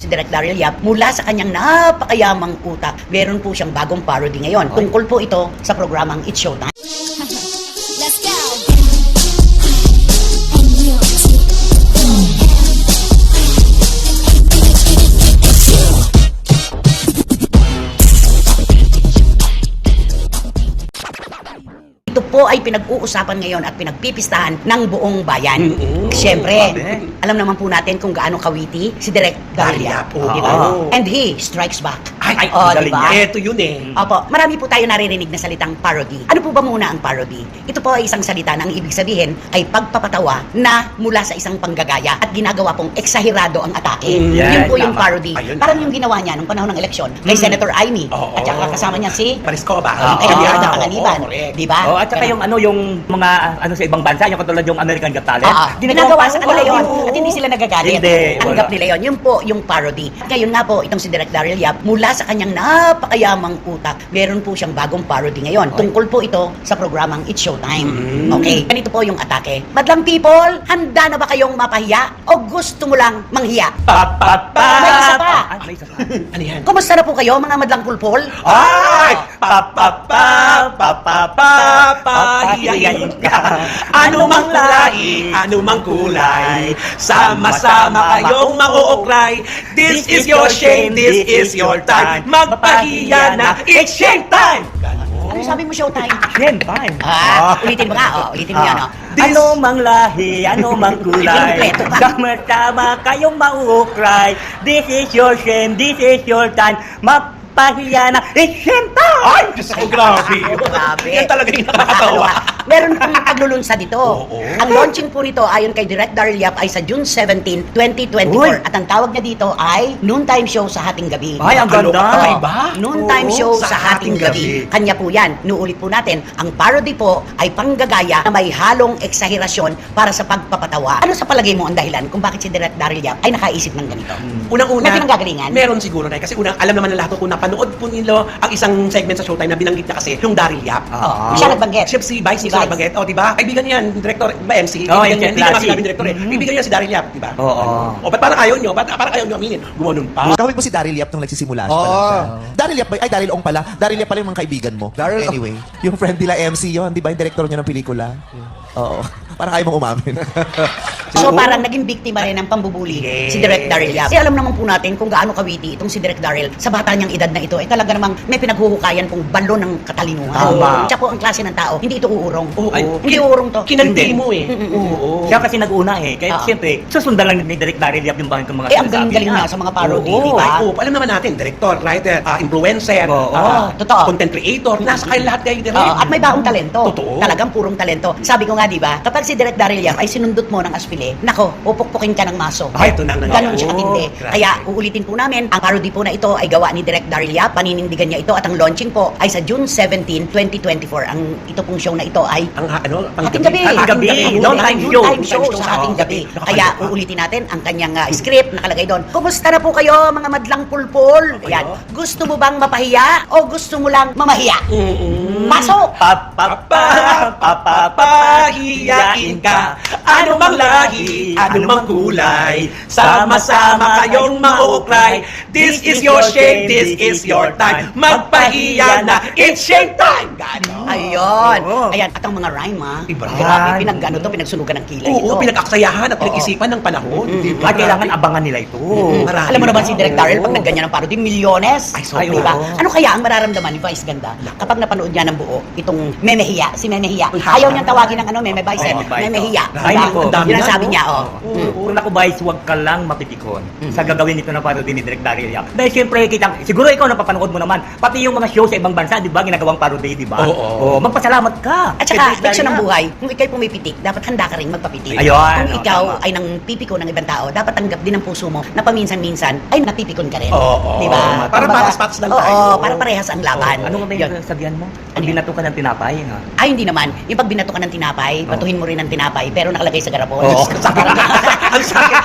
Si Direk Daryl Yap, mula sa kanyang napakayamang utak, meron po siyang bagong parody ngayon. Tungkol po ito sa programang It's Showtime. Let's go. Ito po ay pinag-uusapan ngayon at pinagpipistahan ng buong bayan. Siyempre, alam naman po natin kung gaano kawiti si Direk Daryl Yap. Di ba? And he strikes back. Ay, Di ba? ito yun eh. Opo, marami po tayo naririnig na salitang parody. Ano po ba muna ang parody? Ito po ay isang salita na ang ibig sabihin ay pagpapatawa na mula sa isang panggagaya at ginagawa pong eksahirado ang atake. Yun po yung tama. parody. Ayun, Parang yung ginawa niya nung panahon ng eleksyon kay Senator Amy. Oo. At saka kasama niya si Parisco ba? Ang Kaniban. Di ba? Oh, at saka yung mga sa ibang bansa, yung katulad yung American Got Talent. Ginagawa sa kanila yun. At hindi sila nagagalit. Hindi, Tanggap wala. nila yun. Yun po yung parody. At ngayon nga po, itong si Direk Daryl Yap, mula sa kanyang napakayamang utak, meron po siyang bagong parody ngayon. Tungkol po ito sa programang It's Showtime. Okay, ganito po yung atake. Madlang people, handa na ba kayong mapahiya? O gusto mo lang manghiya? May isa pa. May isa pa. Ano yan? Kumusta na po kayo, mga madlang pulpol? Ay! Hiyain ka. Ano mang lahi, ano mang kulay, sama-sama kayong mauukray. This is your shame, this is your time. Magpahiya na, it's shame time! Ano sabi mo, Showtime? Yan, fine. Ulitin mo nga, ulitin mo yan, Ano mang lahi, ano mang kulay, Kompleto pa. sama-sama kayong mauukray. This is your shame, this is your time. Mapahiya na, it's shame time! Ay, Diyos ko, grabe. Grabe. Yan talaga yung nakakatawa. Meron pong paglulunsad dito. Oo. Ang launching po nito ayon kay Direk Daryl Yap ay sa June 17, 2024. Uy. At ang tawag niya dito ay Noontime Show sa Hating Gabi. Ay, ang ganda. Ay ba? Noontime Oo, Show sa sa Hating Hating Gabi. Gabi. Kanya po yan. Nuulit po natin. Ang parody po ay panggagaya na may halong eksahirasyon para sa pagpapatawa. Ano sa palagay mo ang dahilan kung bakit si Direk Daryl Yap ay nakaisip ng ganito? Unang-una, May pinanggagalingan? meron siguro na kasi unang alam naman ng lahat kung napanood po nila ang isang segment sa Showtime na binanggit niya kasi yung Daryl Yap. Siya nagbanggit. Siya si Vice, Si siya Vice. nagbanggit. O, di ba? Kaibigan niya, director, ba MC? Oo, Kaibigan niya, yung hindi naman Lassie. sinabing director eh. Kaibigan niya si Daryl Yap, di ba? Oo. O, ba't parang ayaw niyo? Ba't parang ayaw niyo aminin? Gumanon pa. Kawig mo si Daryl Yap nung nagsisimula pa lang siya. Daryl Yap ba? Ay, Daryl Ong pala. Daryl Yap pala yung mga kaibigan mo. Anyway, yung friend nila MC yon, di ba? Yung director niya ng pelikula. Oo. Parang ayaw mong umamin. So parang naging biktima rin ng pambubuli si Direk Daryl Yap. Kasi alam naman po natin kung gaano kawiti itong si Direk Daryl sa bata niyang edad na ito ay talaga namang may pinaghuhukayan pong balo ng katalinuhan. Tama. Siya po ang klase ng tao, hindi ito uurong. Oo. Hindi uurong to. Kinanti Hindi. mo eh. Oo. Siya kasi nag-una eh. Kaya Oo. siyempre, susundan lang ni Direk Daryl Yap yung mga Eh ang galing-galing na sa mga parody, Oo. di ba? Oo, alam naman natin, director, writer, influencer, Oo. Totoo. content creator, nasa kayo lahat kayo direct. At may baong talento. Totoo. Talagang purong talento. Sabi ko nga, di ba, kapag si Direk Daryl Yap ay sinundot mo ng aspile, nako, pupukpukin ka ng maso. Ay, ito na. Ganon siya katindi. Grabe. Kaya uulitin po namin, ang parody po na ito ay gawa ni Direk Daryl Yap. Paninindigan niya ito at ang launching po ay sa June 17, 2024. Ang ito pong show na ito ay Ang Hating Gabi. Hating Gabi. Noontime Noontime show show sa Hating Gabi. Nakakalimutan. Kaya uulitin natin ang kanyang script nakalagay doon. Kumusta na po kayo mga madlang pulpul? Ayan. Gusto mo bang mapahiya o gusto mo lang mamahiya? Pasok! Papahiyain ka. Ano mang lahi, ano mang kulay, sama-sama kayong mauukray. This is your shame, this is your time. Magpahiya na, it's shame time! Gano. Ayun. Oo. Ayan. At ang mga rhyme, ha? Iba. Grabe. Pinag-ano to, pinagsunugan ng kilay ito. Oo, pinag-aksayahan at pinag-isipan ng panahon. Di ba? At kailangan abangan nila ito. Marami. Alam mo naman si Direk Daryl, pag nagganyan ng parody, milyones. Ay, sorry. Di ba? oo. Ano kaya ang mararamdaman ni Vice Ganda kapag napanood niya ng buo itong Memehiya, si Memehiya. Uy, Ayaw niyang tawagin ng Meme Vice, Oo, Vice, Memehiya. oo. Ay, Diba? nako. Ang dami Yun ang na, sabi no? niya, Kung ako ba, huwag ka lang mapipikon sa gagawin nito na parody ni Direk Daryl Yap. Dahil siyempre, siguro ikaw napapanood mo naman, pati yung mga show sa ibang bansa, di ba, ginagawang parody, di ba? Oo. Magpasalamat ka. At saka, Kay Direk leksyon ng Daryl Yap. buhay, kung ikaw'y pumipitik, dapat handa ka rin magpapitik. Ayun, Kung ikaw tama. ay nang pipiko ng ibang tao, dapat tanggap din ang puso mo na paminsan-minsan ay napipikon ka rin. Oo. Di ba? Para Kumbaga, patas-patas lang oo, tayo. para parehas ang laban. Ano nga ba Yun. yung sabihan mo? Ano Pag yun? binato ka ng tinapay, ha? Ay, hindi naman. Yung pag binato ka ng tinapay, batuhin mo rin ng tinapay, pero nakalagay sa garapon. Oo. Ang sakit.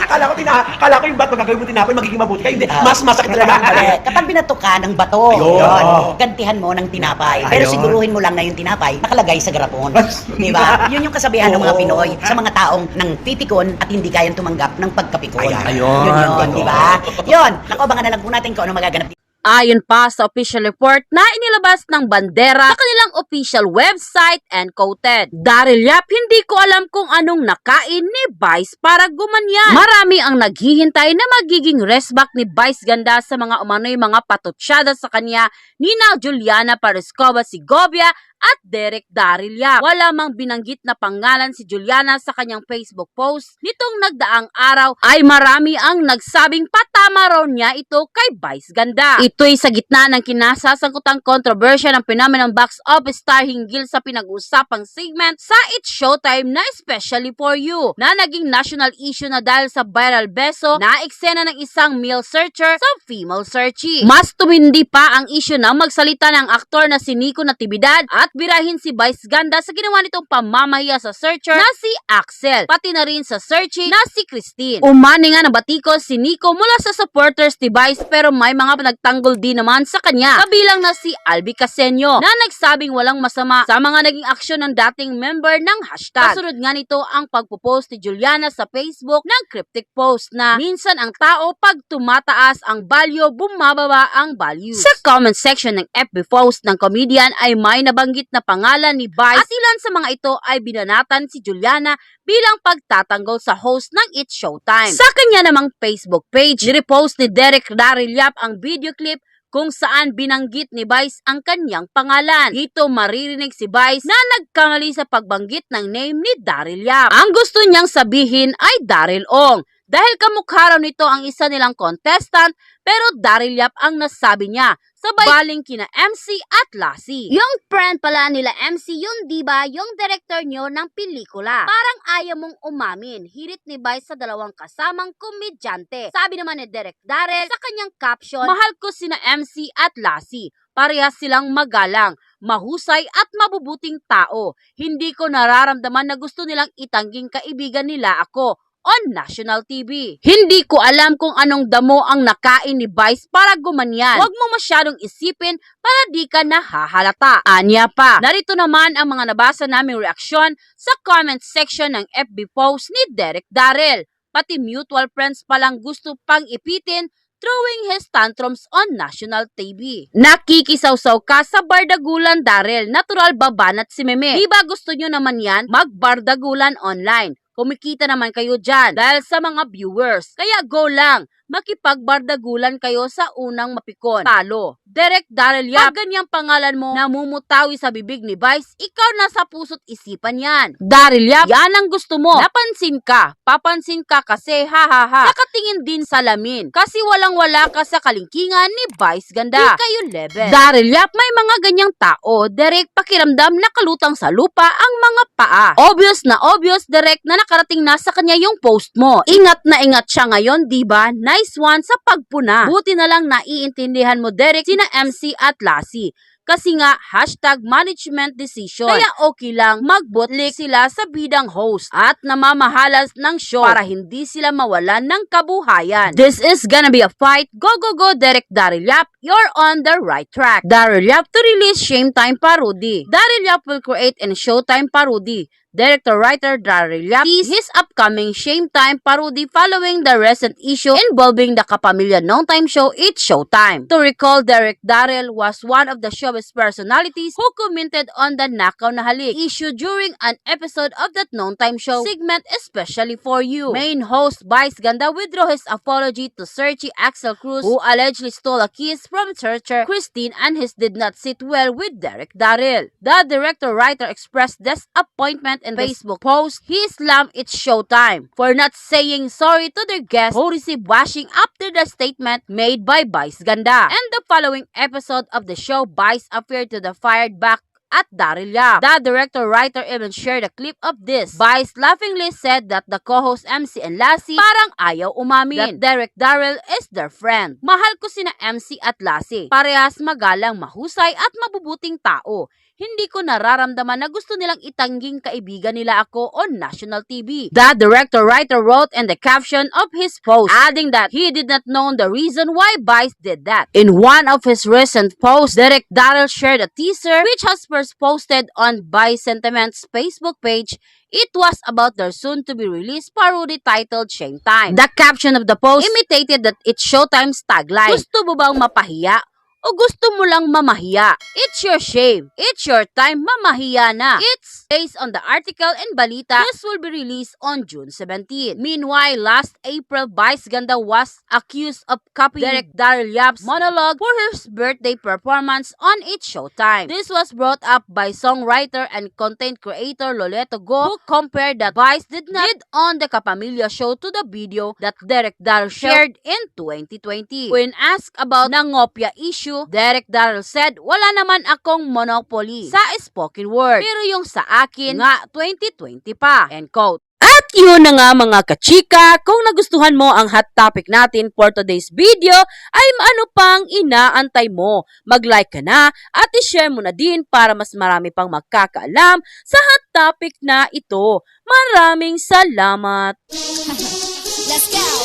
Kala ko yung bato gagawin mo tinapay magiging mabuti ka. Hindi, mas masakit talaga ang mali. Kapag binato ka ng bato, Ayun. yun, gantihan mo ng tinapay. Pero Ayun. siguruhin mo lang na yung tinapay nakalagay sa garapon. Di ba? Yun yung kasabihan ng mga Oo. Pinoy sa mga taong nang pipikon at hindi kayang tumanggap ng pagkapikon. Ayan. Ayun. Yun, Totoo. di ba? Yun. Naku, abangan na lang po natin kung ano magaganap. Ayon pa sa official report na inilabas ng bandera sa kanilang official website and quoted, Daryl Yap, hindi ko alam kung anong nakain ni Vice para gumanyan. Marami ang naghihintay na magiging restback ni Vice Ganda sa mga umano'y mga patutsyada sa kanya ni na Juliana Parescova Segovia at Derek Daryl Yap. Wala mang binanggit na pangalan si Juliana sa kanyang Facebook post nitong nagdaang araw ay marami ang nagsabing patama raw niya ito kay Vice Ganda. Ito'y sa gitna ng kinasasangkutang kontrobersya ng phenomenon box office star hinggil sa pinag-usapang segment sa It's Showtime na Especially For You na naging national issue na dahil sa viral beso na eksena ng isang male searcher sa female searchee. Mas tumindi pa ang issue na magsalita ng aktor na si Nico Natividad at birahin si Vice Ganda sa ginawa nitong pamamahiya sa searcher na si Axel, pati na rin sa searchee na si Christine. Umani nga ng batikos si Nico mula sa supporters ni Vice pero may mga nagtanggol din naman sa kanya, kabilang na si Albi Caseño na nagsabing walang masama sa mga naging aksyon ng dating member ng hashtag. Kasunod nga nito ang pagpo-post ni Juliana sa Facebook ng cryptic post na minsan ang tao pag tumataas ang value, bumababa ang value. Sa comment section ng FB post ng comedian ay may nabanggit na pangalan ni Vice at ilan sa mga ito ay binanatan si Juliana bilang pagtatanggol sa host ng It's Showtime. Sa kanya namang Facebook page, repost ni Derek Daryl Yap ang video clip kung saan binanggit ni Vice ang kanyang pangalan. Dito maririnig si Vice na nagkamali sa pagbanggit ng name ni Daryl Yap. Ang gusto niyang sabihin ay Daryl Ong dahil kamukha raw nito ang isa nilang contestant pero Daryl Yap ang nasabi niya. Sabay baling kina MC at Lassie. Yung friend pala nila MC, yun diba yung director nyo ng pelikula. Parang ayaw mong umamin. Hirit ni Vice sa dalawang kasamang komedyante. Sabi naman ni Derek Daryl sa kanyang caption, Mahal ko sina MC at Lassie. Parehas silang magalang, mahusay at mabubuting tao. Hindi ko nararamdaman na gusto nilang itangging kaibigan nila ako on national TV. Hindi ko alam kung anong damo ang nakain ni Vice para gumanyan. Huwag mo masyadong isipin para di ka nahahalata. Anya pa. Narito naman ang mga nabasa naming reaksyon sa comment section ng FB post ni Derek Daryl. Pati mutual friends palang gusto pang ipitin throwing his tantrums on national TV. Nakikisawsaw ka sa bardagulan, Daryl. Natural ba banat si Meme? Di ba gusto nyo naman yan? Magbardagulan online. Kumikita naman kayo dyan dahil sa mga viewers. Kaya go lang. Makipagbardagulan kayo sa unang mapikon. Talo. Derek Daryl Yap, pag ganyang pangalan mo namumutawi sa bibig ni Vice, ikaw nasa puso't isipan yan. Daryl Yap, yan ang gusto mo. Napansin ka. Papansin ka kasi ha. Nakatingin din sa lamin. Kasi walang-wala ka sa kalingkingan ni Vice Ganda. Di kayo level. Daryl Yap, may mga ganyang tao. Derek, pakiramdam nakalutang sa lupa ang mga paa. Obvious na obvious, Derek, na nakarating na sa kanya yung post mo. Ingat na ingat siya ngayon, diba? Nice one sa pagpuna. Buti na lang naiintindihan mo, Derek, sina MC at Lassie. Kasi nga, hashtag management decision. Kaya okay lang magbutlik sila sa bidang host at namamahalas ng show para hindi sila mawalan ng kabuhayan. This is gonna be a fight. Go, Derek Daryl Yap. You're on the right track. Daryl Yap to release Shametime parody. Daryl Yap will create a Showtime parody. Director-writer Daryl Yap teased his upcoming Shametime parody following the recent issue involving the kapamilya noontime show It's Showtime. To recall, Derek Daryl was one of the showbiz personalities who commented on the Nakaw na Halik issue during an episode of that noontime show segment Especially For You. Main host Vice Ganda withdrew his apology to searchee Axel Cruz who allegedly stole a kiss from searcher Christine and his did not sit well with Derek Daryl. The director-writer expressed disappointment in Facebook post, he slammed It's Showtime for not saying sorry to their guests who received bashing after the statement made by Vice Ganda. And the following episode of the show, Vice appeared to the fired back at Daryl Yap. The director-writer even shared a clip of this. Vice laughingly said that the co-host MC and Lassie parang ayaw umamin that Derek Daryl is their friend. Mahal ko sina MC at Lassie. Parehas magalang, mahusay at mabubuting tao. hindi ko nararamdaman na gusto nilang itangging kaibigan nila ako on national TV. The director-writer wrote in the caption of his post, adding that he did not know the reason why Vice did that. In one of his recent posts, Derek Darrell shared a teaser which was first posted on Vice Sentiment's Facebook page. It was about their soon-to-be released parody titled Shame Time. The caption of the post imitated that It's Showtime's tagline. Gusto mo bang mapahiya? O gusto mo lang mamahiya? It's your shame. It's your time. Mamahiya na. It's based on the article and balita. This will be released on June 17. Meanwhile, last April, Vice Ganda was accused of copying Derek Darrell Yap's monologue for his birthday performance on It's Showtime. This was brought up by songwriter and content creator Loleto Go, who compared that Vice did on the Kapamilya show to the video that Derek Darrell shared in 2020. When asked about nangopya issue, Derek Darrell said, wala naman akong monopoly sa spoken word. Pero yung sa akin nga 2020 pa. End quote. At yun na nga mga kachika, kung nagustuhan mo ang hot topic natin for today's video, ay ano pang inaantay mo? Mag-like ka na at i-share mo na din para mas marami pang magkakaalam sa hot topic na ito. Maraming salamat! Let's go!